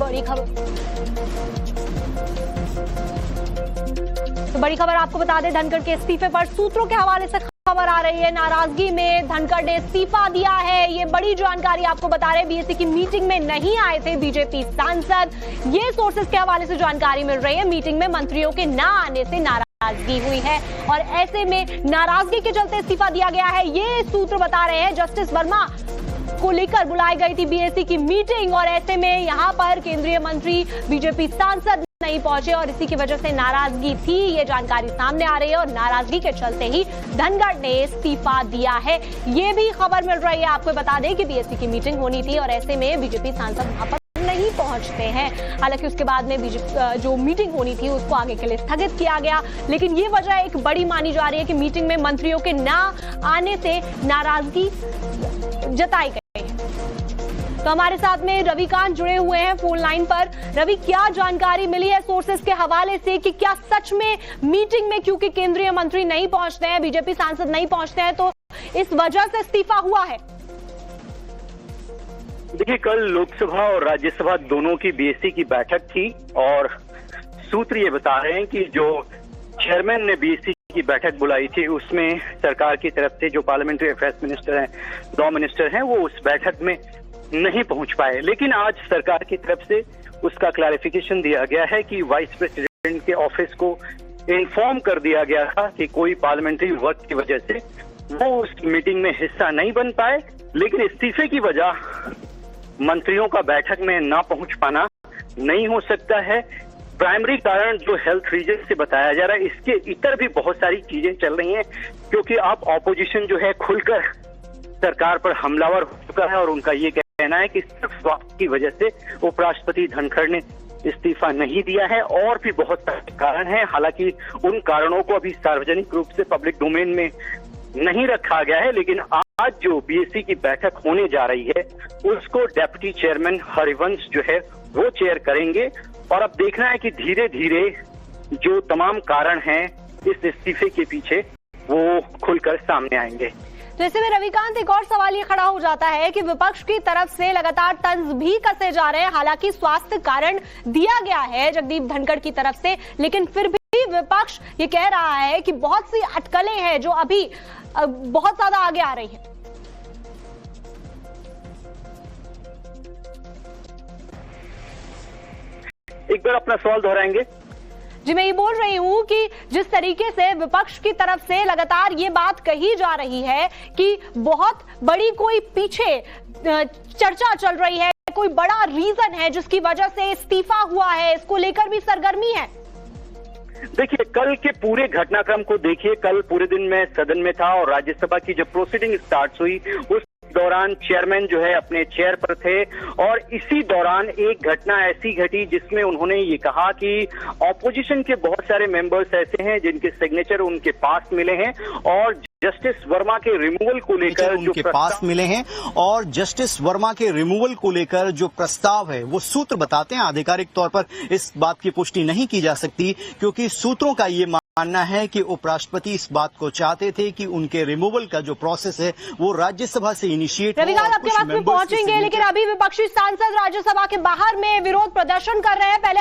बड़ी खबर। तो बड़ी खबर आपको बता दें, धनखड़ के इस्तीफे पर सूत्रों के हवाले से खबर आ रही है। नाराजगी में धनखड़ ने इस्तीफा दिया है, ये बड़ी जानकारी आपको बता रहे हैं। बीएससी की मीटिंग में नहीं आए थे बीजेपी सांसद, ये सोर्सेज के हवाले से जानकारी मिल रही है। मीटिंग में मंत्रियों के ना आने से नाराजगी हुई है और ऐसे में नाराजगी के चलते इस्तीफा दिया गया है, ये सूत्र बता रहे हैं। जस्टिस वर्मा को लेकर बुलाई गई थी बीएससी की मीटिंग और ऐसे में यहां पर केंद्रीय मंत्री बीजेपी सांसद नहीं पहुंचे और इसी की वजह से नाराजगी थी, ये जानकारी सामने आ रही है। और नाराजगी के चलते ही धनखड़ ने इस्तीफा दिया है, ये भी खबर मिल रही है। आपको बता दें कि बीएससी की मीटिंग होनी थी और ऐसे में बीजेपी सांसद वहां पर नहीं पहुंचते हैं। हालांकि उसके बाद में जो मीटिंग होनी थी उसको आगे के लिए स्थगित किया गया, लेकिन ये वजह एक बड़ी मानी जा रही है कि मीटिंग में मंत्रियों के ना आने से नाराजगी जताई गई है। तो हमारे साथ में रविकांत जुड़े हुए हैं फोन लाइन पर। रवि, क्या जानकारी मिली है सोर्सेस के हवाले से कि क्या सच में मीटिंग में क्योंकि केंद्रीय मंत्री नहीं पहुंचते हैं, बीजेपी सांसद नहीं पहुंचते हैं, तो इस वजह से इस्तीफा हुआ है? देखिए, कल लोकसभा और राज्यसभा दोनों की बीएससी की बैठक थी और सूत्र ये बता रहे हैं कि जो चेयरमैन ने बीएससी की बैठक बुलाई थी उसमें सरकार की तरफ से जो पार्लियामेंट्री अफेयर्स मिनिस्टर हैं, 2 मिनिस्टर हैं, वो उस बैठक में नहीं पहुंच पाए। लेकिन आज सरकार की तरफ से उसका क्लैरिफिकेशन दिया गया है कि वाइस प्रेसिडेंट के ऑफिस को इन्फॉर्म कर दिया गया था कि कोई पार्लियामेंट्री वर्क की वजह से वो उस मीटिंग में हिस्सा नहीं बन पाए, लेकिन इस्तीफे की वजह मंत्रियों का बैठक में ना पहुंच पाना नहीं हो सकता है। प्राइमरी कारण जो हेल्थ रीजन से बताया जा रहा है, इसके इतर भी बहुत सारी चीजें चल रही हैं, क्योंकि अब ऑपोजिशन जो है खुलकर सरकार पर हमलावर हो चुका है और उनका ये कहना है कि सिर्फ स्वास्थ्य की वजह से उपराष्ट्रपति धनखड़ ने इस्तीफा नहीं दिया है, और भी बहुत सारे कारण हैं। हालांकि उन कारणों को अभी सार्वजनिक रूप से पब्लिक डोमेन में नहीं रखा गया है, लेकिन आज जो बीएससी की बैठक होने जा रही है उसको डेप्यूटी चेयरमैन हरिवंश जो है वो चेयर करेंगे। और अब देखना है कि धीरे धीरे जो तमाम कारण हैं इस इस्तीफे के पीछे वो खुलकर सामने आएंगे। तो ऐसे में रविकांत, एक और सवाल ये खड़ा हो जाता है कि विपक्ष की तरफ से लगातार तंज भी कसे जा रहे हैं। हालांकि स्वास्थ्य कारण दिया गया है जगदीप धनखड़ की तरफ से, लेकिन फिर भी विपक्ष ये कह रहा है कि बहुत सी अटकलें हैं जो अभी बहुत ज्यादा आगे आ रही हैं। एक बार अपना सवाल दोहराएंगे? जी, मैं ये बोल रही हूं कि जिस तरीके से विपक्ष की तरफ से लगातार ये बात कही जा रही है कि बहुत बड़ी कोई पीछे चर्चा चल रही है, कोई बड़ा रीजन है जिसकी वजह से इस्तीफा हुआ है, इसको लेकर भी सरगर्मी है। देखिए, कल के पूरे घटनाक्रम को देखिए। कल पूरे दिन मैं सदन में था और राज्यसभा की जब प्रोसीडिंग स्टार्ट हुई उस दौरान चेयरमैन जो है अपने चेयर पर थे और इसी दौरान एक घटना ऐसी घटी जिसमें उन्होंने ये कहा कि ऑपोजिशन के बहुत सारे मेंबर्स ऐसे हैं जिनके सिग्नेचर उनके पास मिले हैं और जस्टिस वर्मा के रिमूवल को लेकर उनके पास मिले हैं और जस्टिस वर्मा के रिमूवल को लेकर जो प्रस्ताव है वो सूत्र बताते हैं। आधिकारिक तौर पर इस बात की पुष्टि नहीं की जा सकती क्योंकि सूत्रों का ये मानना है कि उपराष्ट्रपति इस बात को चाहते थे कि उनके रिमूवल का जो प्रोसेस है वो राज्यसभा से इनिशिएट हो। रविकांत, आपके पास में पहुंचेंगे, लेकिन अभी विपक्षी सांसद राज्यसभा के बाहर में विरोध प्रदर्शन कर रहे हैं। पहले